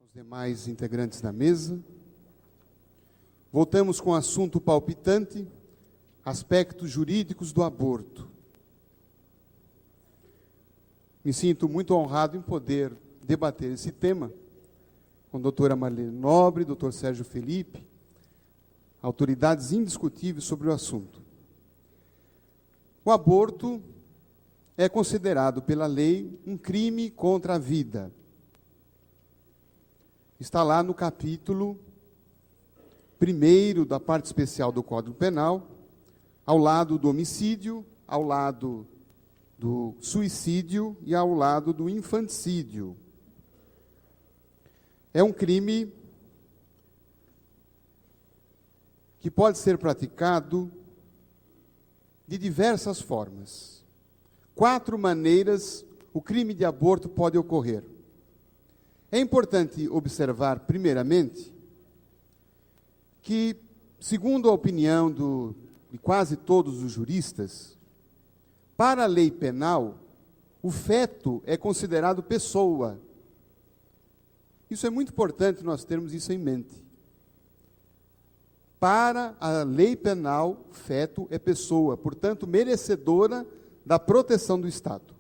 Os demais integrantes da mesa. Voltamos com o assunto palpitante, aspectos jurídicos do aborto. Me sinto muito honrado em poder debater esse tema com a doutora Marlene Nobre, doutor Sérgio Felipe, autoridades indiscutíveis sobre o assunto. O aborto é considerado pela lei um crime contra a vida. Está lá no capítulo 1º da parte especial do Código Penal, ao lado do homicídio, ao lado do suicídio e ao lado do infanticídio. É um crime que pode ser praticado de diversas formas. 4 maneiras o crime de aborto pode ocorrer. É importante observar, primeiramente, que, segundo a opinião de quase todos os juristas, para a lei penal, o feto é considerado pessoa. Isso é muito importante nós termos isso em mente. Para a lei penal, feto é pessoa, portanto, merecedora da proteção do Estado.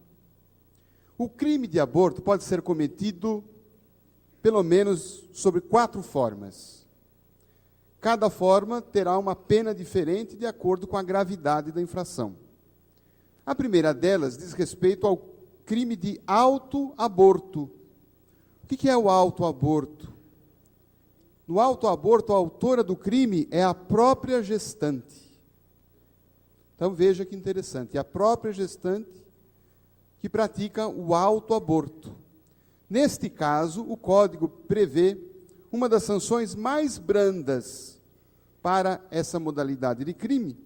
O crime de aborto pode ser cometido, pelo menos, sobre 4 formas. Cada forma terá uma pena diferente de acordo com a gravidade da infração. A primeira delas diz respeito ao crime de autoaborto. O que é o autoaborto? No autoaborto, a autora do crime é a própria gestante. Então veja que interessante, é a própria gestante que pratica o autoaborto. Neste caso, o Código prevê uma das sanções mais brandas para essa modalidade de crime,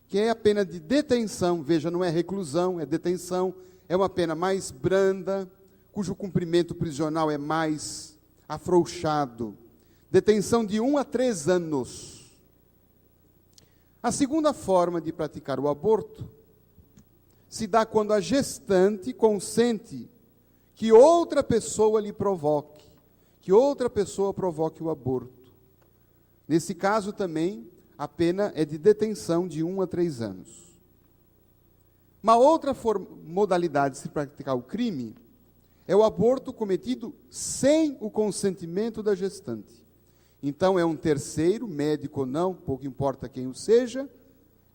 que é a pena de detenção. Veja, não é reclusão, é detenção, é uma pena mais branda, cujo cumprimento prisional é mais afrouxado. Detenção de 1 a 3 anos. A segunda forma de praticar o aborto se dá quando a gestante consente que outra pessoa lhe provoque, que outra pessoa provoque o aborto. Nesse caso também, a pena é de detenção de 1 a 3 anos. Uma outra modalidade de se praticar o crime é o aborto cometido sem o consentimento da gestante. Então, é um terceiro, médico ou não, pouco importa quem o seja,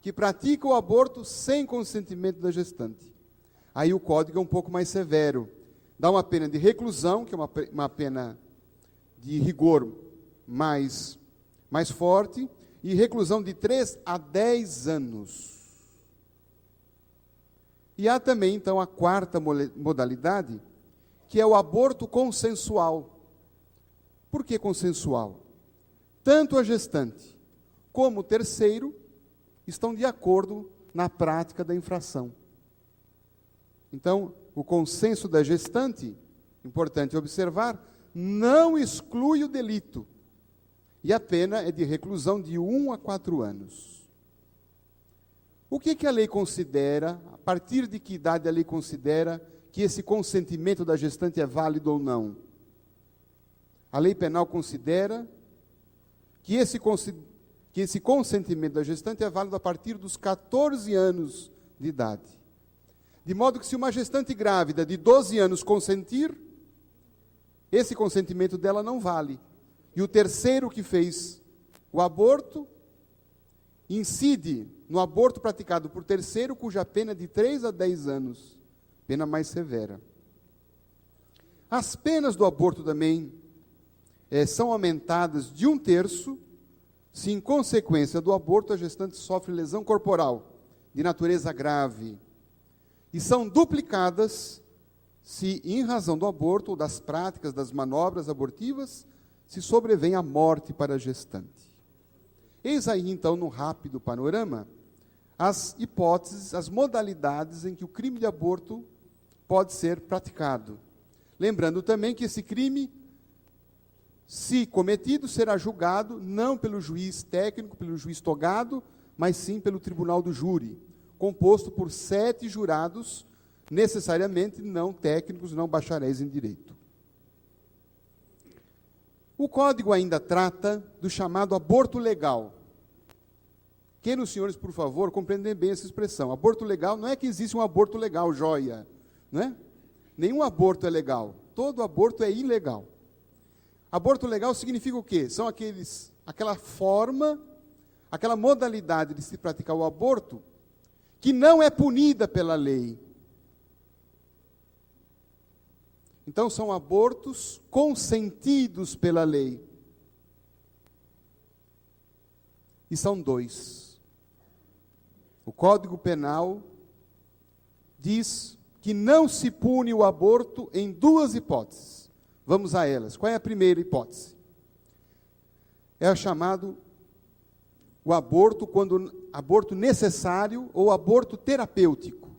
que pratica o aborto sem consentimento da gestante. Aí o código é um pouco mais severo. Dá uma pena de reclusão, que é uma pena de rigor mais forte, e reclusão de 3 a 10 anos. E há também, então, a quarta modalidade, que é o aborto consensual. Por que consensual? Tanto a gestante como o terceiro estão de acordo na prática da infração. Então, o consenso da gestante, importante observar, não exclui o delito. E a pena é de reclusão de 1 a 4 anos. O que a lei considera, a partir de que idade a lei considera que esse consentimento da gestante é válido ou não? A lei penal considera que esse consentimento da gestante é válido a partir dos 14 anos de idade. De modo que, se uma gestante grávida de 12 anos consentir, esse consentimento dela não vale. E o terceiro que fez o aborto incide no aborto praticado por terceiro, cuja pena é de 3 a 10 anos, pena mais severa. As penas do aborto também são aumentadas de 1/3, se em consequência do aborto a gestante sofre lesão corporal de natureza grave, e são duplicadas se, em razão do aborto ou das práticas das manobras abortivas, se sobrevém a morte para a gestante. Eis aí, então, no rápido panorama, as hipóteses, as modalidades em que o crime de aborto pode ser praticado. Lembrando também que esse crime, se cometido, será julgado não pelo juiz técnico, pelo juiz togado, mas sim pelo tribunal do júri, composto por 7 jurados, necessariamente não técnicos, não bacharéis em direito. O Código ainda trata do chamado aborto legal. Queiram os senhores, por favor, compreender bem essa expressão. Aborto legal não é que existe um aborto legal, joia, não é? Nenhum aborto é legal. Todo aborto é ilegal. Aborto legal significa o quê? São aquela forma, aquela modalidade de se praticar o aborto que não é punida pela lei. Então, são abortos consentidos pela lei. E são dois. O Código Penal diz que não se pune o aborto em duas hipóteses. Vamos a elas. Qual é a primeira hipótese? É o chamado o aborto aborto necessário ou aborto terapêutico,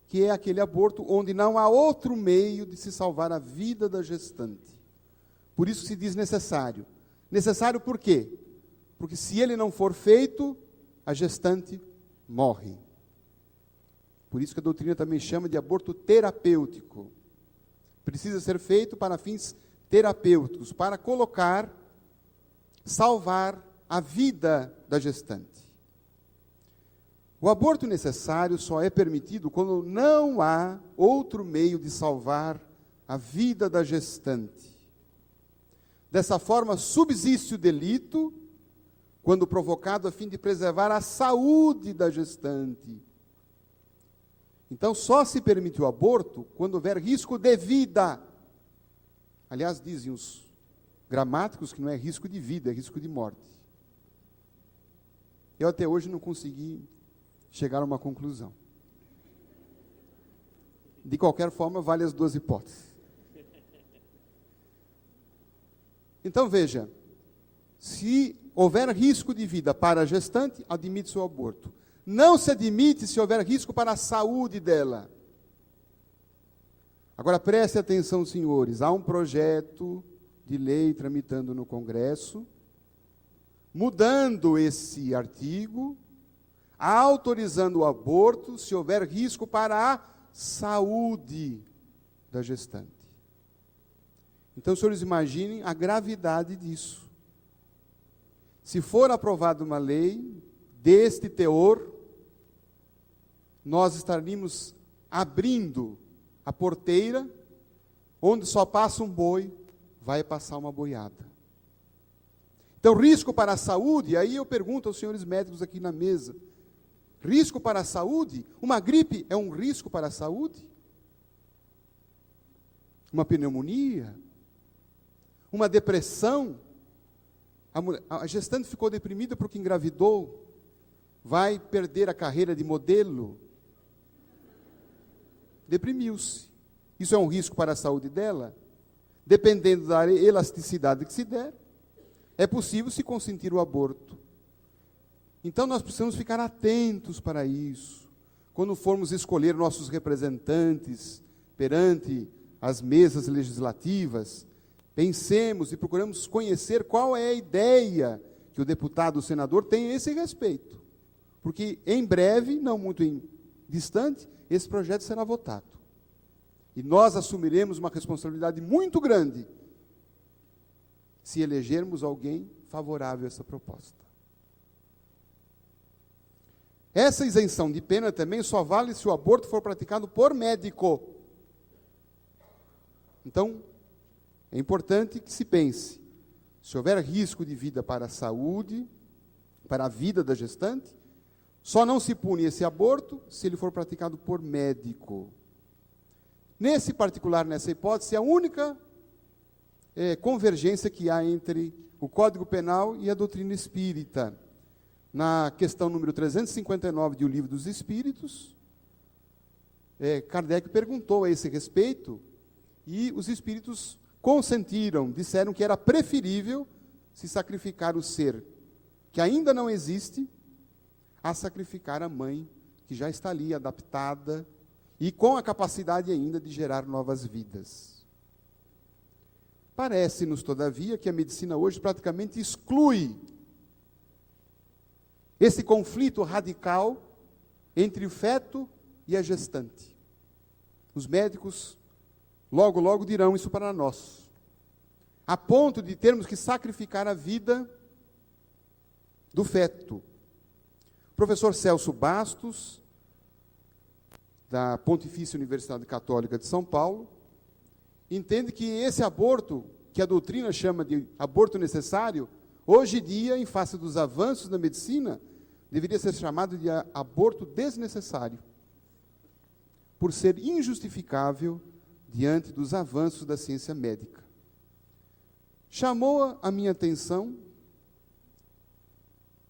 que é aquele aborto onde não há outro meio de se salvar a vida da gestante. Por isso se diz necessário. Necessário por quê? Porque se ele não for feito, a gestante morre. Por isso que a doutrina também chama de aborto terapêutico. Precisa ser feito para fins terapêuticos, para salvar a vida da gestante. O aborto necessário só é permitido quando não há outro meio de salvar a vida da gestante. Dessa forma, subsiste o delito quando provocado a fim de preservar a saúde da gestante. Então, só se permite o aborto quando houver risco de vida. Aliás, dizem os gramáticos que não é risco de vida, é risco de morte. Eu até hoje não consegui chegar a uma conclusão. De qualquer forma, vale as duas hipóteses. Então, veja, se houver risco de vida para a gestante, admite-se o aborto. Não se admite se houver risco para a saúde dela. Agora, preste atenção, senhores, há um projeto de lei tramitando no Congresso, mudando esse artigo, autorizando o aborto se houver risco para a saúde da gestante. Então, os senhores imaginem a gravidade disso. Se for aprovada uma lei deste teor, nós estaríamos abrindo a porteira, onde só passa um boi, vai passar uma boiada. Então, risco para a saúde, aí eu pergunto aos senhores médicos aqui na mesa, risco para a saúde? Uma gripe é um risco para a saúde? Uma pneumonia? Uma depressão? A gestante ficou deprimida porque engravidou, vai perder a carreira de modelo? Deprimiu-se. Isso é um risco para a saúde dela? Dependendo da elasticidade que se der, é possível se consentir o aborto. Então nós precisamos ficar atentos para isso. Quando formos escolher nossos representantes perante as mesas legislativas, pensemos e procuramos conhecer qual é a ideia que o deputado, o senador, tem a esse respeito. Porque em breve, não muito distante, esse projeto será votado. E nós assumiremos uma responsabilidade muito grande se elegermos alguém favorável a essa proposta. Essa isenção de pena também só vale se o aborto for praticado por médico. Então, é importante que se pense, se houver risco de vida para a saúde, para a vida da gestante, só não se pune esse aborto se ele for praticado por médico. Nesse particular, nessa hipótese, é a única convergência que há entre o Código Penal e a doutrina espírita. Na questão número 359 do Livro dos Espíritos, Kardec perguntou a esse respeito, e os espíritos consentiram, disseram que era preferível se sacrificar o ser que ainda não existe, a sacrificar a mãe, que já está ali adaptada, e com a capacidade ainda de gerar novas vidas. Parece-nos, todavia, que a medicina hoje praticamente exclui esse conflito radical entre o feto e a gestante. Os médicos logo, logo dirão isso para nós. a ponto de termos que sacrificar a vida do feto. O professor Celso Bastos, da Pontifícia Universidade Católica de São Paulo, entende que esse aborto, que a doutrina chama de aborto necessário, hoje em dia, em face dos avanços da medicina, deveria ser chamado de aborto desnecessário, por ser injustificável diante dos avanços da ciência médica. Chamou a minha atenção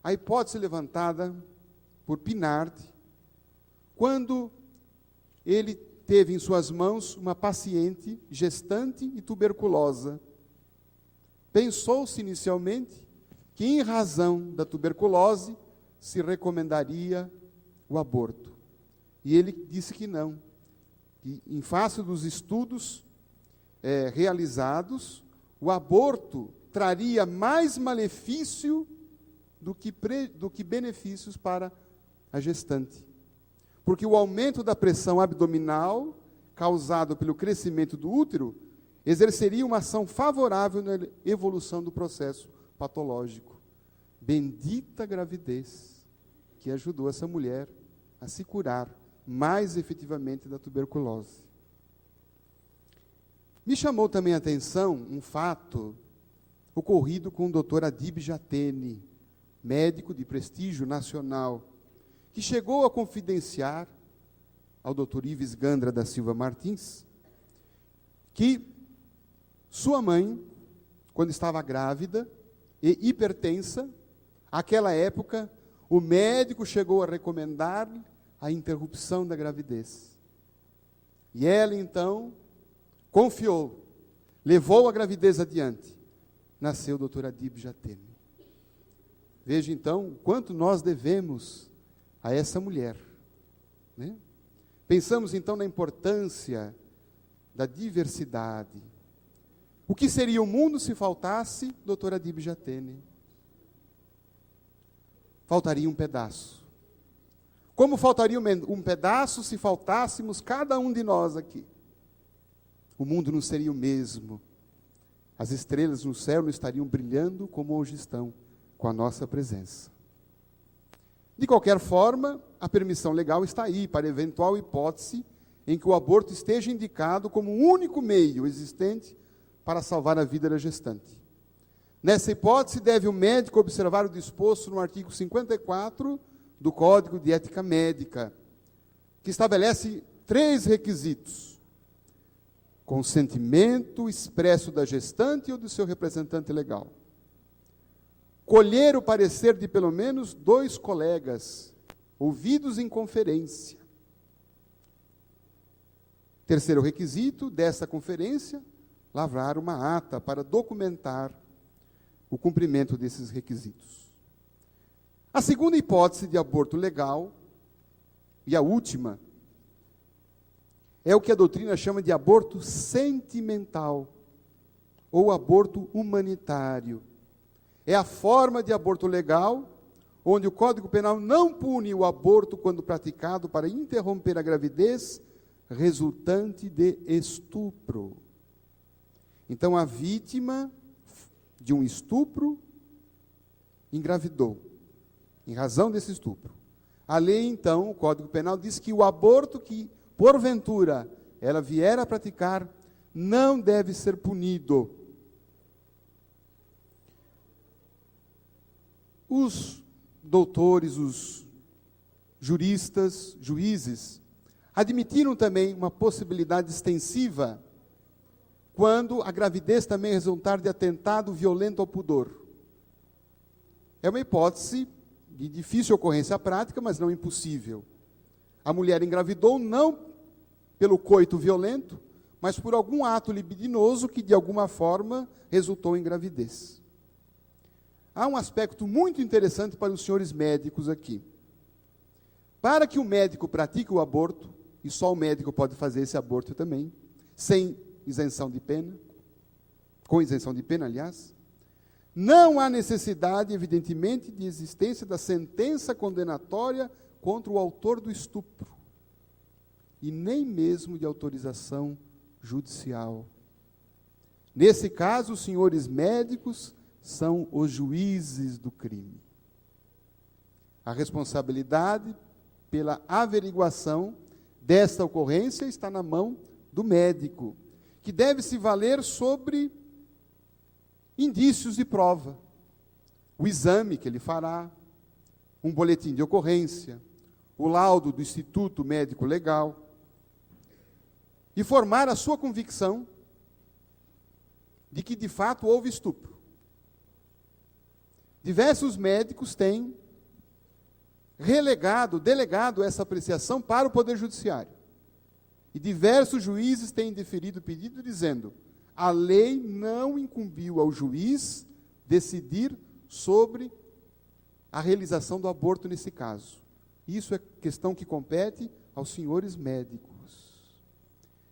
a hipótese levantada por Pinard, quando ele teve em suas mãos uma paciente gestante e tuberculosa. Pensou-se inicialmente que, em razão da tuberculose, se recomendaria o aborto. E ele disse que não. Que, em face dos estudos realizados, o aborto traria mais malefício do que benefícios para a gestante. Porque o aumento da pressão abdominal, causado pelo crescimento do útero, exerceria uma ação favorável na evolução do processo patológico. Bendita gravidez que ajudou essa mulher a se curar mais efetivamente da tuberculose. Me chamou também a atenção um fato ocorrido com o Dr. Adib Jatene, médico de prestígio nacional, que chegou a confidenciar ao Dr. Ives Gandra da Silva Martins que sua mãe, quando estava grávida e hipertensa, naquela época, o médico chegou a recomendar-lhe a interrupção da gravidez. E ela, então, confiou, levou a gravidez adiante. Nasceu o Dr. Adib Jatene. Veja, então, o quanto nós devemos a essa mulher, né? Pensamos, então, na importância da diversidade. O que seria o mundo se faltasse Dr. Adib Jatene? Faltaria um pedaço. Como faltaria um pedaço se faltássemos cada um de nós aqui? O mundo não seria o mesmo. As estrelas no céu não estariam brilhando como hoje estão, com a nossa presença. De qualquer forma, a permissão legal está aí para eventual hipótese em que o aborto esteja indicado como o único meio existente para salvar a vida da gestante. Nessa hipótese, deve o médico observar o disposto no artigo 54 do Código de Ética Médica, que estabelece 3 requisitos: consentimento expresso da gestante ou do seu representante legal. Colher o parecer de pelo menos 2 colegas, ouvidos em conferência. Terceiro requisito dessa conferência, lavrar uma ata para documentar o cumprimento desses requisitos. A segunda hipótese de aborto legal, e a última, é o que a doutrina chama de aborto sentimental, ou aborto humanitário. É a forma de aborto legal, onde o Código Penal não pune o aborto quando praticado para interromper a gravidez resultante de estupro. Então, a vítima de um estupro engravidou, em razão desse estupro. A lei, então, o Código Penal diz que o aborto que, porventura, ela vier a praticar, não deve ser punido. Os doutores, os juristas, juízes, admitiram também uma possibilidade extensiva quando a gravidez também resultar de atentado violento ao pudor. É uma hipótese de difícil ocorrência prática, mas não impossível. A mulher engravidou não pelo coito violento, mas por algum ato libidinoso que de alguma forma resultou em gravidez. Há um aspecto muito interessante para os senhores médicos aqui. Para que o médico pratique o aborto, e só o médico pode fazer esse aborto também, sem isenção de pena, com isenção de pena, aliás, não há necessidade, evidentemente, de existência da sentença condenatória contra o autor do estupro, e nem mesmo de autorização judicial. Nesse caso, os senhores médicos são os juízes do crime. A responsabilidade pela averiguação desta ocorrência está na mão do médico, que deve se valer sobre indícios de prova. O exame que ele fará, um boletim de ocorrência, o laudo do Instituto Médico Legal, e formar a sua convicção de que, de fato, houve estupro. Diversos médicos têm delegado essa apreciação para o Poder Judiciário. E diversos juízes têm deferido o pedido dizendo: a lei não incumbiu ao juiz decidir sobre a realização do aborto nesse caso. Isso é questão que compete aos senhores médicos.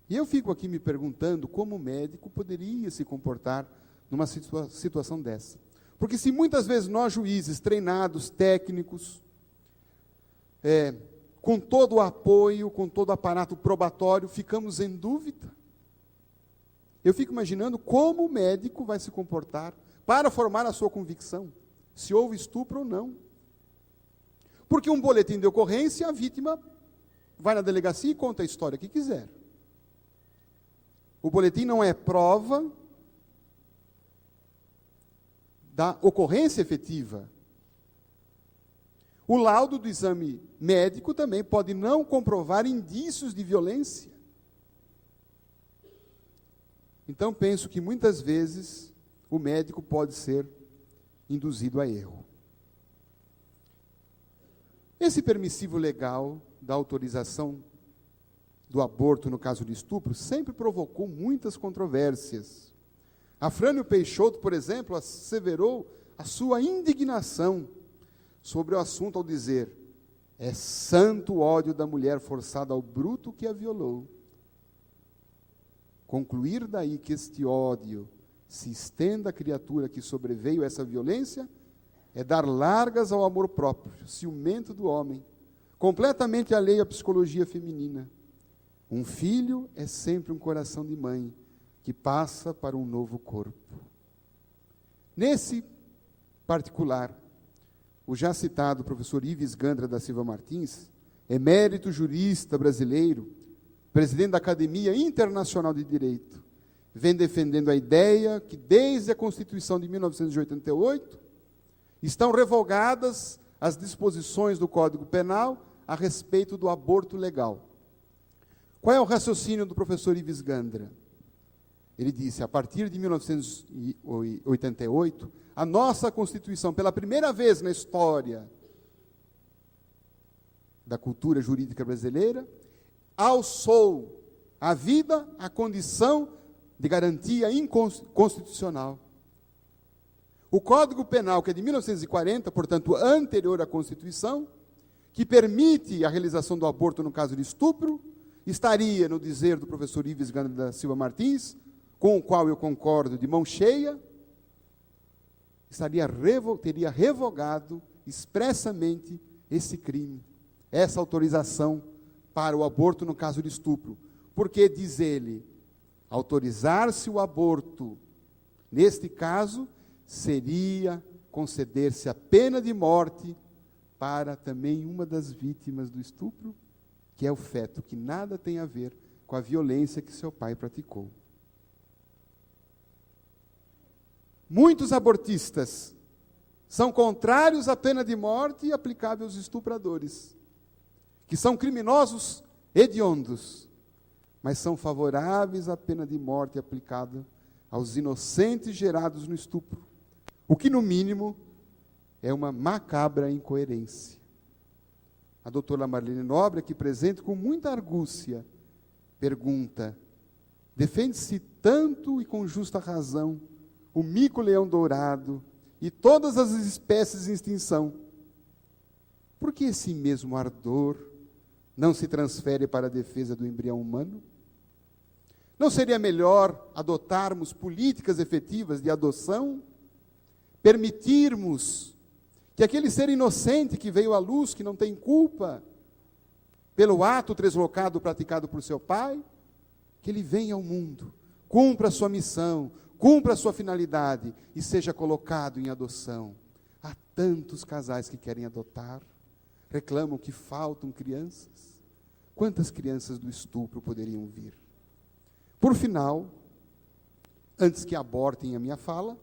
E eu fico aqui me perguntando como o médico poderia se comportar numa situação dessa. Porque se muitas vezes nós juízes, treinados, técnicos, com todo o apoio, com todo o aparato probatório, ficamos em dúvida, eu fico imaginando como o médico vai se comportar para formar a sua convicção, se houve estupro ou não. Porque um boletim de ocorrência, a vítima vai na delegacia e conta a história que quiser. O boletim não é prova da ocorrência efetiva. O laudo do exame médico também pode não comprovar indícios de violência. Então, penso que muitas vezes o médico pode ser induzido a erro. Esse permissivo legal da autorização do aborto no caso de estupro sempre provocou muitas controvérsias. Afrânio Peixoto, por exemplo, asseverou a sua indignação sobre o assunto ao dizer: é santo ódio da mulher forçada ao bruto que a violou. Concluir daí que este ódio se estenda à criatura que sobreveio a essa violência é dar largas ao amor próprio, ciumento do homem, completamente alheio à psicologia feminina. Um filho é sempre um coração de mãe que passa para um novo corpo. Nesse particular, o já citado professor Ives Gandra da Silva Martins, emérito jurista brasileiro, presidente da Academia Internacional de Direito, vem defendendo a ideia que, desde a Constituição de 1988, estão revogadas as disposições do Código Penal a respeito do aborto legal. Qual é o raciocínio do professor Ives Gandra? Ele disse: a partir de 1988, a nossa Constituição, pela primeira vez na história da cultura jurídica brasileira, alçou a vida à condição de garantia inconstitucional. O Código Penal, que é de 1940, portanto, anterior à Constituição, que permite a realização do aborto no caso de estupro, estaria, no dizer do professor Ives Gandra da Silva Martins, com o qual eu concordo de mão cheia, teria revogado expressamente esse crime, essa autorização para o aborto no caso de estupro. Porque, diz ele, autorizar-se o aborto, neste caso, seria conceder-se a pena de morte para também uma das vítimas do estupro, que é o feto, que nada tem a ver com a violência que seu pai praticou. Muitos abortistas são contrários à pena de morte aplicável aos estupradores, que são criminosos hediondos, mas são favoráveis à pena de morte aplicada aos inocentes gerados no estupro, o que, no mínimo, é uma macabra incoerência. A doutora Marlene Nobre, aqui presente com muita argúcia, pergunta: defende-se tanto e com justa razão o mico-leão-dourado e todas as espécies em extinção? Por que esse mesmo ardor não se transfere para a defesa do embrião humano? Não seria melhor adotarmos políticas efetivas de adoção? Permitirmos que aquele ser inocente que veio à luz, que não tem culpa pelo ato translocado praticado por seu pai, que ele venha ao mundo, cumpra a sua missão, cumpra a sua finalidade e seja colocado em adoção. Há tantos casais que querem adotar, reclamam que faltam crianças. Quantas crianças do estupro poderiam vir? Por final, antes que abortem a minha fala,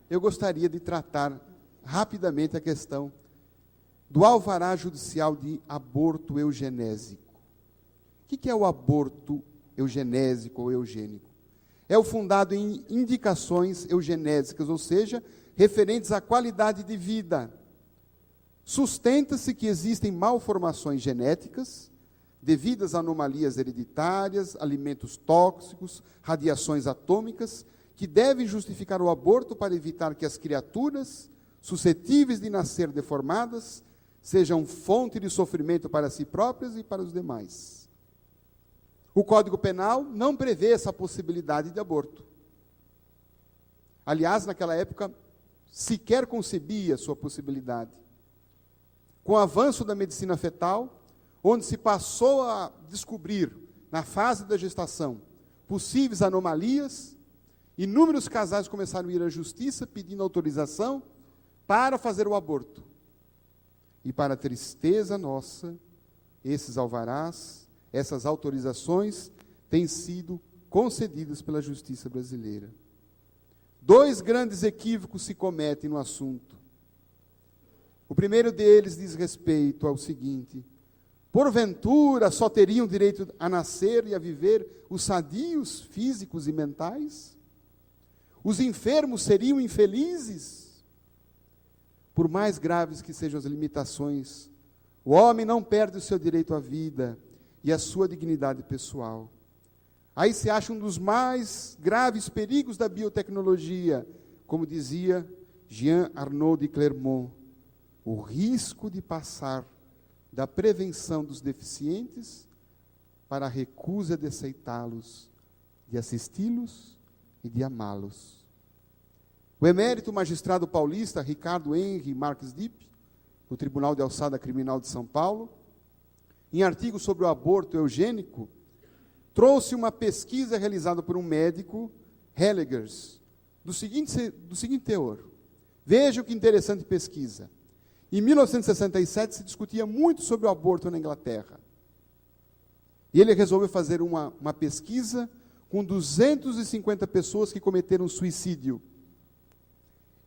eu gostaria de tratar rapidamente a questão do alvará judicial de aborto eugenésico. O que é o aborto eugenésico ou eugênico? É o fundado em indicações eugenésicas, ou seja, referentes à qualidade de vida. Sustenta-se que existem malformações genéticas, devidas a anomalias hereditárias, alimentos tóxicos, radiações atômicas, que devem justificar o aborto para evitar que as criaturas, suscetíveis de nascer deformadas, sejam fonte de sofrimento para si próprias e para os demais. O Código Penal não prevê essa possibilidade de aborto. Aliás, naquela época, sequer concebia sua possibilidade. Com o avanço da medicina fetal, onde se passou a descobrir, na fase da gestação, possíveis anomalias, inúmeros casais começaram a ir à justiça pedindo autorização para fazer o aborto. E para tristeza nossa, esses alvarás, essas autorizações, têm sido concedidas pela justiça brasileira. 2 grandes equívocos se cometem no assunto. O primeiro deles diz respeito ao seguinte: porventura só teriam direito a nascer e a viver os sadios físicos e mentais? Os enfermos seriam infelizes? Por mais graves que sejam as limitações, o homem não perde o seu direito à vida e a sua dignidade pessoal. Aí se acha um dos mais graves perigos da biotecnologia, como dizia Jean Arnaud de Clermont, o risco de passar da prevenção dos deficientes para a recusa de aceitá-los, de assisti-los e de amá-los. O emérito magistrado paulista Ricardo Henry Marques Dipp, do Tribunal de Alçada Criminal de São Paulo, em artigo sobre o aborto eugênico, trouxe uma pesquisa realizada por um médico, Hellegers, do seguinte teor. Vejam que interessante pesquisa. Em 1967 se discutia muito sobre o aborto na Inglaterra. E ele resolveu fazer uma pesquisa com 250 pessoas que cometeram suicídio.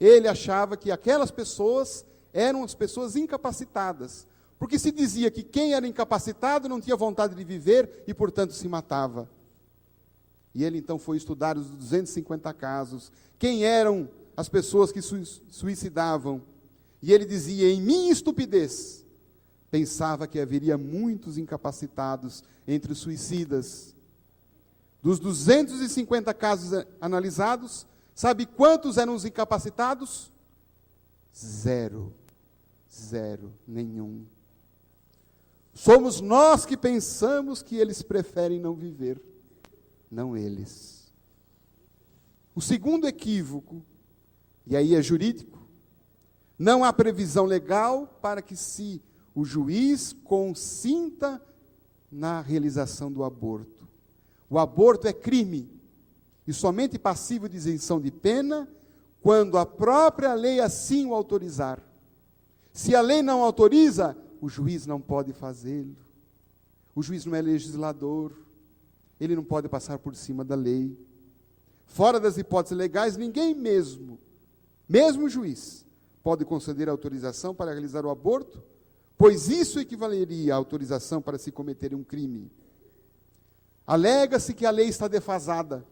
Ele achava que aquelas pessoas eram as pessoas incapacitadas, porque se dizia que quem era incapacitado não tinha vontade de viver e, portanto, se matava. E ele, então, foi estudar os 250 casos, quem eram as pessoas que suicidavam. E ele dizia, em minha estupidez, pensava que haveria muitos incapacitados entre os suicidas. Dos 250 casos analisados, sabe quantos eram os incapacitados? 0. Nenhum. Somos nós que pensamos que eles preferem não viver, não eles. O segundo equívoco, e aí é jurídico, não há previsão legal para que se o juiz consinta na realização do aborto. O aborto é crime, e somente passível de isenção de pena, quando a própria lei assim o autorizar. Se a lei não autoriza, o juiz não pode fazê-lo. O juiz não é legislador, ele não pode passar por cima da lei. Fora das hipóteses legais, ninguém mesmo o juiz, pode conceder autorização para realizar o aborto, pois isso equivaleria à autorização para se cometer um crime. Alega-se que a lei está defasada.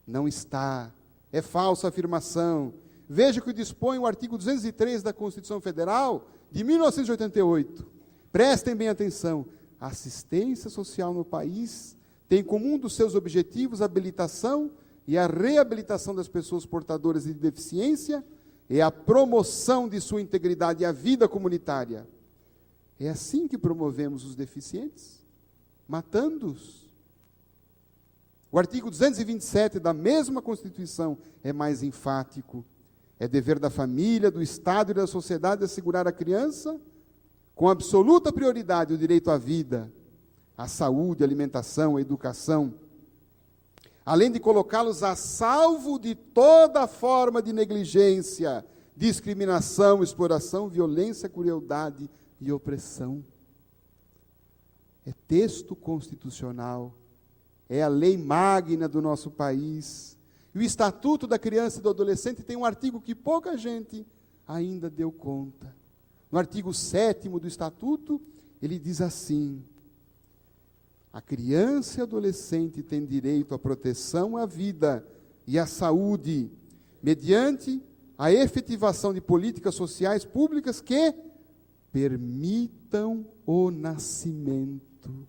Não está. É falsa a afirmação. Veja o que dispõe o artigo 203 da Constituição Federal de 1988. Prestem bem atenção. A assistência social no país tem como um dos seus objetivos a habilitação e a reabilitação das pessoas portadoras de deficiência e a promoção de sua integridade e a vida comunitária. É assim que promovemos os deficientes? Matando-os. O artigo 227 da mesma Constituição é mais enfático. É dever da família, do Estado e da sociedade assegurar à criança, com absoluta prioridade, o direito à vida, à saúde, à alimentação, à educação. além de colocá-los a salvo de toda forma de negligência, discriminação, exploração, violência, crueldade e opressão. É texto constitucional, é a lei magna do nosso país. E o Estatuto da Criança e do Adolescente tem um artigo que pouca gente ainda deu conta. No artigo 7º do Estatuto, ele diz assim: a criança e adolescente têm direito à proteção à vida e à saúde, mediante a efetivação de políticas sociais públicas que permitam o nascimento.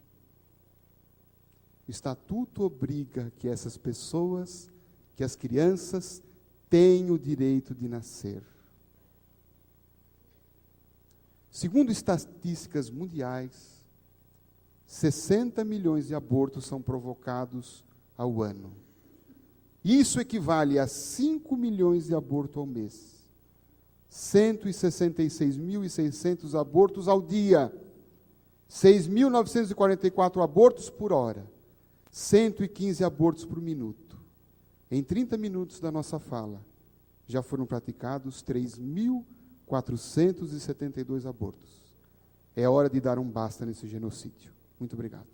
O Estatuto obriga que essas pessoas, que as crianças, tenham o direito de nascer. Segundo estatísticas mundiais, 60 milhões de abortos são provocados ao ano. Isso equivale a 5 milhões de abortos ao mês. 166.600 abortos ao dia. 6.944 abortos por hora. 115 abortos por minuto. Em 30 minutos da nossa fala, já foram praticados 3.472 abortos. É hora de dar um basta nesse genocídio. Muito obrigado.